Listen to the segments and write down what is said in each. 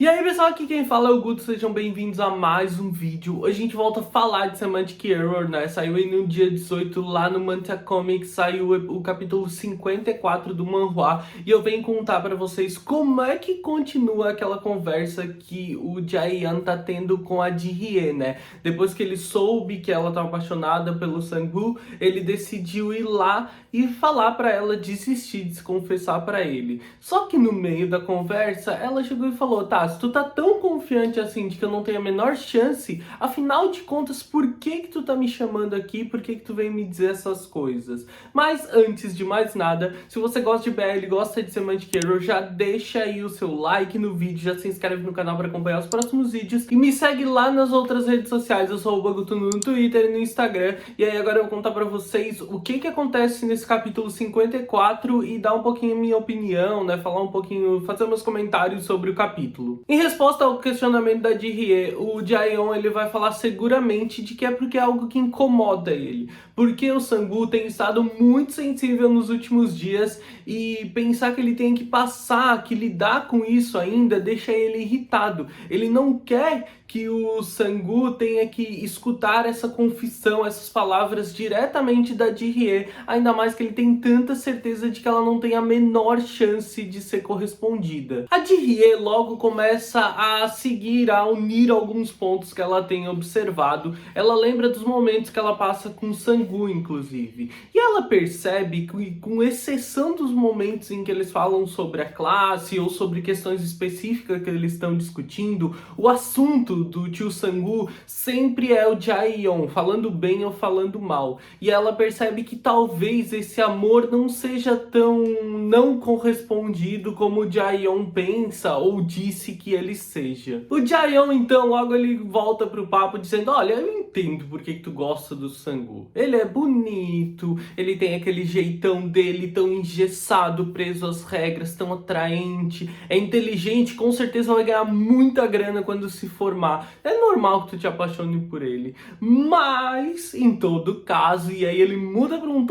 E aí pessoal, aqui quem fala é o Guto, sejam bem-vindos a mais um vídeo. Hoje a gente volta a falar de Semantic Error, né? Saiu aí no dia 18 lá no Mantia Comics, saiu o capítulo 54 do manhwa. E eu venho contar pra vocês como é que continua aquela conversa que o Jae-young tá tendo com a Ji-hye, né? Depois que ele soube que ela tá apaixonada pelo Sang-woo, ele decidiu ir lá e falar pra ela desistir de se confessar pra ele. Só que no meio da conversa, ela chegou e falou: tá, se tu tá tão confiante assim de que eu não tenho a menor chance, afinal de contas, por que que tu tá me chamando aqui? Por que que tu veio me dizer essas coisas? Mas antes de mais nada, se você gosta de BL, gosta de Semantic Error, já deixa aí o seu like no vídeo, já se inscreve no canal para acompanhar os próximos vídeos e me segue lá nas outras redes sociais. Eu sou o Baguto no Twitter e no Instagram. E aí agora eu vou contar pra vocês o que que acontece nesse capítulo 54 e dar um pouquinho a minha opinião, né? Falar um pouquinho, fazer meus comentários sobre o capítulo. Em resposta ao questionamento da Ji-hye, o Jae-young ele vai falar seguramente de que é porque é algo que incomoda ele. Porque o Sang-woo tem estado muito sensível nos últimos dias e pensar que ele tem que passar, que lidar com isso ainda, deixa ele irritado. Ele não quer que o Sang-woo tenha que escutar essa confissão, essas palavras diretamente da Ji-hye, ainda mais que ele tem tanta certeza de que ela não tem a menor chance de ser correspondida. A Ji-hye logo começa a seguir, a unir alguns pontos que ela tem observado. Ela lembra dos momentos que ela passa com o Sang-woo, inclusive. E ela percebe que, com exceção dos momentos em que eles falam sobre a classe ou sobre questões específicas que eles estão discutindo, o assunto do tio Sang-woo sempre é o Jae-young, falando bem ou falando mal. E ela percebe que talvez esse amor não seja tão não correspondido como o Jae-young pensa ou disse que ele seja. O Jae-young, então, logo ele volta pro papo dizendo: olha, eu entendo por que tu gosta do Sang-woo. Ele é bonito, ele tem aquele jeitão dele tão engessado, preso às regras, tão atraente, é inteligente, com certeza vai ganhar muita grana quando se formar. É normal que tu te apaixone por ele. Mas, em todo caso, e aí ele muda para um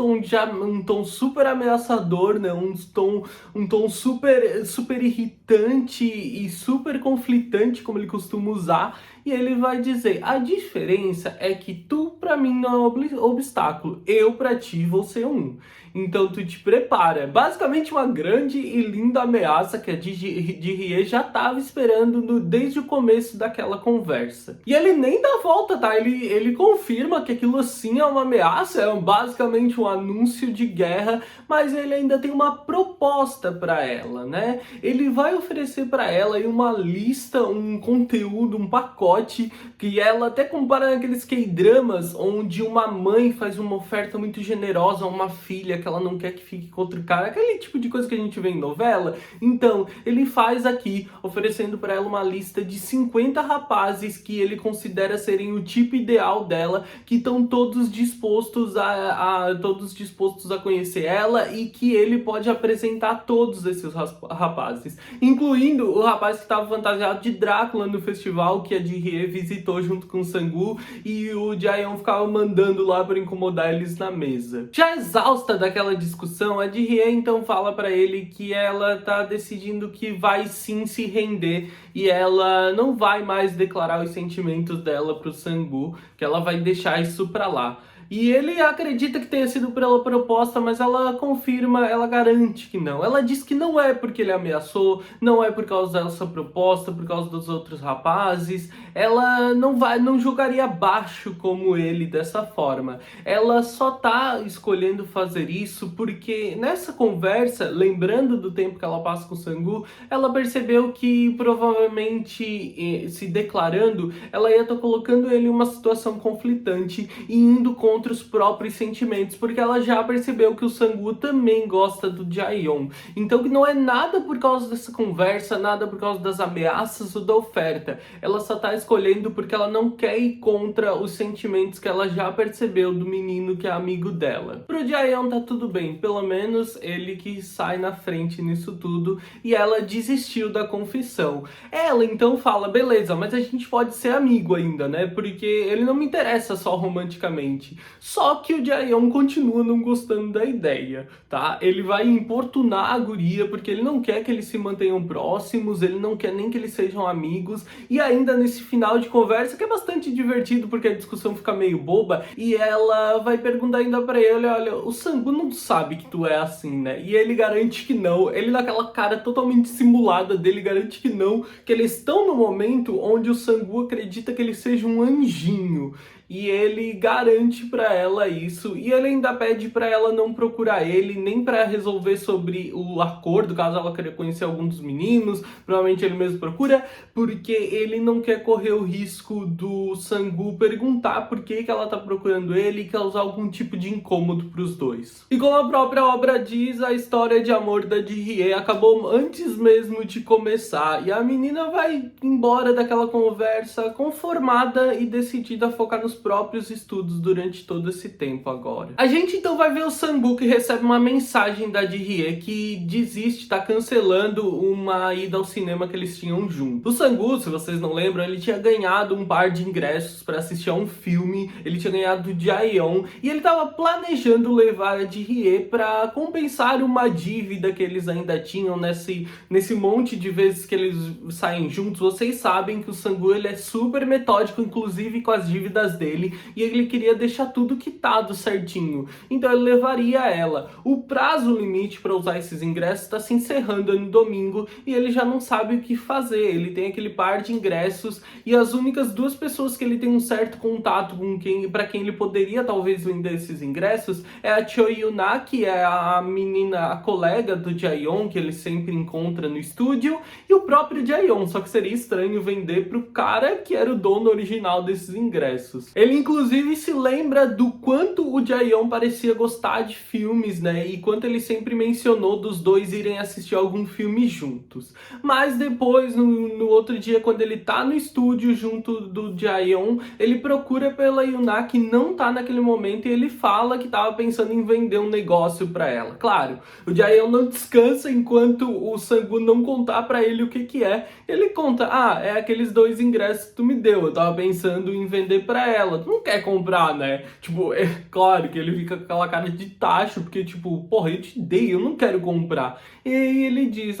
tom super ameaçador, né? Um tom super irritante e super conflitante, como ele costuma usar. E ele vai dizer: a diferença é que tu pra mim não é obstáculo, eu pra ti vou ser um. Então tu te prepara. Basicamente uma grande e linda ameaça que a Ji-hye já tava esperando desde o começo daquela conversa. E ele nem dá volta, tá? Ele confirma que aquilo sim é uma ameaça, é basicamente um anúncio de guerra, mas ele ainda tem uma proposta pra ela, né? Ele vai oferecer pra ela aí uma lista, um conteúdo, um pacote que ela até compara naqueles K-dramas onde uma mãe faz uma oferta muito generosa a uma filha que ela não quer que fique com outro cara, aquele tipo de coisa que a gente vê em novela. Então, ele faz aqui, oferecendo para ela uma lista de 50 rapazes que ele considera serem o tipo ideal dela, que estão todos dispostos a conhecer ela e que ele pode apresentar todos esses rapazes, incluindo o rapaz que estava fantasiado de Drácula no festival que a Ji-hye visitou junto com o Sang-woo, e o Jae-young ficava mandando lá para incomodar eles na mesa. Já exausta daquela discussão, a Ji-hye então fala para ele que ela tá decidindo que vai sim se render e ela não vai mais declarar os sentimentos dela pro Sang-woo, que ela vai deixar isso pra lá. E ele acredita que tenha sido pela proposta, mas ela confirma, ela garante que não. Ela diz que não é porque ele ameaçou, não é por causa dessa proposta, por causa dos outros rapazes. Ela não jogaria baixo como ele dessa forma. Ela só tá escolhendo fazer isso porque nessa conversa, lembrando do tempo que ela passa com o Sang-woo, ela percebeu que provavelmente se declarando, ela ia estar colocando ele em uma situação conflitante e indo contra os próprios sentimentos, porque ela já percebeu que o Sang-woo também gosta do Jae-young. Então que não é nada por causa dessa conversa, nada por causa das ameaças ou da oferta. Ela só tá escolhendo porque ela não quer ir contra os sentimentos que ela já percebeu do menino que é amigo dela. Pro Jae-young tá tudo bem, pelo menos ele que sai na frente nisso tudo, e ela desistiu da confissão. Ela então fala: beleza, mas a gente pode ser amigo ainda, né? Porque ele não me interessa só romanticamente. Só que o Jaehyun continua não gostando da ideia, tá? Ele vai importunar a guria porque ele não quer que eles se mantenham próximos, ele não quer nem que eles sejam amigos, e ainda nesse final de conversa, que é bastante divertido porque a discussão fica meio boba, e ela vai perguntar ainda pra ele, olha, o Sang-woo não sabe que tu é assim, né? E ele garante que não, ele naquela cara totalmente simulada dele garante que não, que eles estão no momento onde o Sang-woo acredita que ele seja um anjinho. E ele garante pra ela isso, e ele ainda pede pra ela não procurar ele, nem pra resolver sobre o acordo, caso ela queira conhecer algum dos meninos, provavelmente ele mesmo procura, porque ele não quer correr o risco do Sang-woo perguntar por que ela tá procurando ele e causar algum tipo de incômodo pros dois. E como a própria obra diz, a história de amor da Ji-hye acabou antes mesmo de começar, e a menina vai embora daquela conversa conformada e decidida a focar nos próprios estudos durante todo esse tempo agora. A gente então vai ver o Sang-woo que recebe uma mensagem da Ji-hye que desiste, tá cancelando uma ida ao cinema que eles tinham juntos. O Sang-woo, se vocês não lembram, ele tinha ganhado um par de ingressos para assistir a um filme, ele tinha ganhado do Jaehyun, e ele tava planejando levar a Ji-hye para compensar uma dívida que eles ainda tinham nesse monte de vezes que eles saem juntos. Vocês sabem que o Sang-woo ele é super metódico, inclusive com as dívidas dele, e ele queria deixar tudo quitado certinho, então ele levaria ela. O prazo limite para usar esses ingressos está se encerrando no domingo e ele já não sabe o que fazer. Ele tem aquele par de ingressos e as únicas duas pessoas que ele tem um certo contato com para quem ele poderia talvez vender esses ingressos é a Choi Yuna, que é a menina, a colega do Jaehyun, que ele sempre encontra no estúdio, e o próprio Jaehyun, só que seria estranho vender pro cara que era o dono original desses ingressos. Ele inclusive se lembra do quanto o Jaehyun parecia gostar de filmes, né? E quanto ele sempre mencionou dos dois irem assistir algum filme juntos. Mas depois, no outro dia, quando ele tá no estúdio junto do Jaehyun, ele procura pela Yuna, que não tá naquele momento, e ele fala que tava pensando em vender um negócio pra ela. Claro, o Jaehyun não descansa enquanto o Sang-woo não contar pra ele o que é. Ele conta, é aqueles 2 ingressos que tu me deu, eu tava pensando em vender pra ela. Tu não quer comprar, né? Tipo, é claro que ele fica com aquela cara de tacho, porque tipo, porra, eu te dei, eu não quero comprar. E aí ele diz,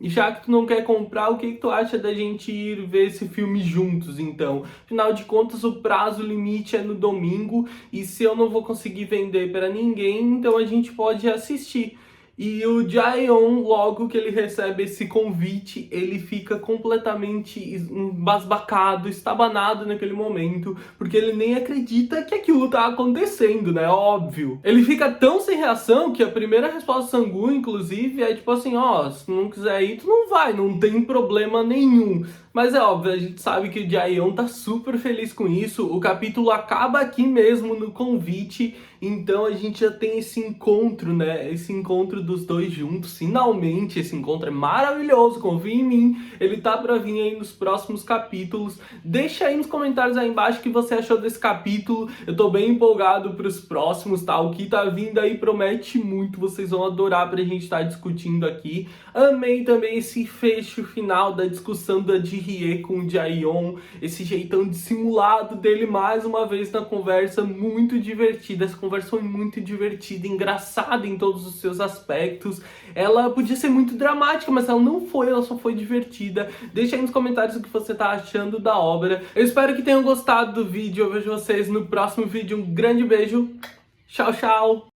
já que tu não quer comprar, o que tu acha da gente ir ver esse filme juntos, então? Afinal de contas, o prazo limite é no domingo, e se eu não vou conseguir vender para ninguém, então a gente pode assistir. E o Jaehyun, logo que ele recebe esse convite, ele fica completamente embasbacado, estabanado naquele momento, porque ele nem acredita que aquilo tá acontecendo, né? Óbvio. Ele fica tão sem reação que a primeira resposta do Sang-woo, inclusive, é tipo assim, se tu não quiser ir, tu não vai, não tem problema nenhum. Mas é óbvio, a gente sabe que o Jaehyun tá super feliz com isso. O capítulo acaba aqui mesmo no convite, então a gente já tem esse encontro, né? Esse encontro dos dois juntos, finalmente. Esse encontro é maravilhoso, confia em mim. Ele tá pra vir aí nos próximos capítulos. Deixa aí nos comentários aí embaixo o que você achou desse capítulo. Eu tô bem empolgado pros próximos, tá? O que tá vindo aí promete muito, vocês vão adorar pra gente estar discutindo aqui. Amei também esse fecho final da discussão da Ji-hye com o Jaehyun, esse jeitão dissimulado dele mais uma vez na conversa, muito divertida. Essa conversa foi muito divertida, engraçada em todos os seus aspectos. Ela podia ser muito dramática, mas ela não foi, ela só foi divertida. Deixa aí nos comentários o que você tá achando da obra. Eu espero que tenham gostado do vídeo, eu vejo vocês no próximo vídeo. Um grande beijo, tchau, tchau!